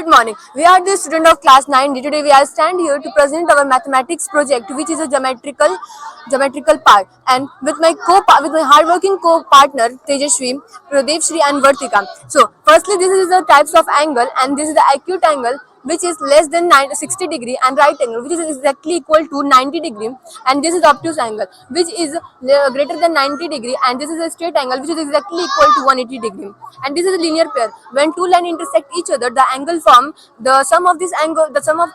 Good morning. We are the student of class 9D. Today we are stand here to present our mathematics project, which is a geometrical part. And with my hardworking co-partner Tejashwi, Pradevshri, and Vartika. So, firstly, this is the types of angle, and this is the acute angle, which is less than 60 degree, and right angle, which is exactly equal to 90 degree, and this is obtuse angle, which is greater than 90 degree, and this is a straight angle, which is exactly equal to 180 degree, and this is a linear pair. When two lines intersect each other, the angle form the sum of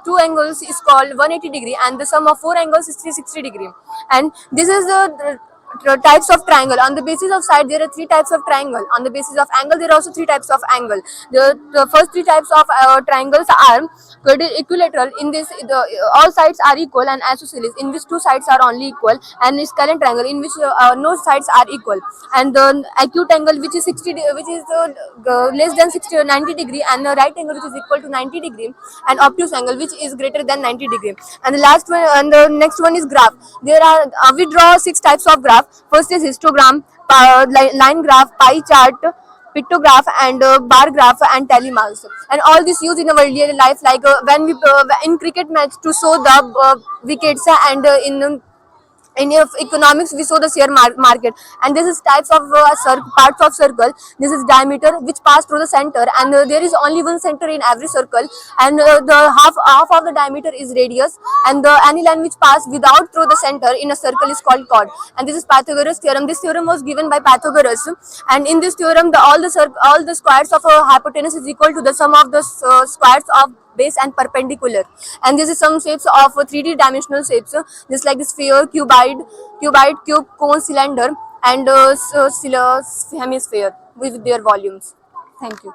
two angles is called 180 degree, and the sum of four angles is 360 degree. And this is the types of triangle. On the basis of side, there are three types of triangle. On the basis of angle, there are also three types of angle. The first three types of triangles are equilateral. In this, all sides are equal, and isosceles, in which two sides are only equal, and scalene triangle, in which no sides are equal. And the acute angle, which is which is less than 90 degree, and the right angle, which is equal to 90 degree, and obtuse angle, which is greater than 90 degree. And the last one, and the next one is graph. There are we draw six types of graph. First is histogram, line graph, pie chart, pictograph, and bar graph, and tally marks. And all this used in our daily life, like when we in cricket match to show the wickets, and in economics we show the share market. And this is types of parts of circle. This is diameter, which pass through the center, and there is only one center in every circle, and the half of the diameter is radius, and the any line which pass without through the center in a circle is called chord. And this is Pythagoras theorem. This theorem was given by Pythagoras, and in this theorem all the squares of a hypotenuse is equal to the sum of the squares of base and perpendicular. And this is some shapes of 3D dimensional shapes, just like the sphere, cube, cone, cylinder, and hemisphere with their volumes. Thank you.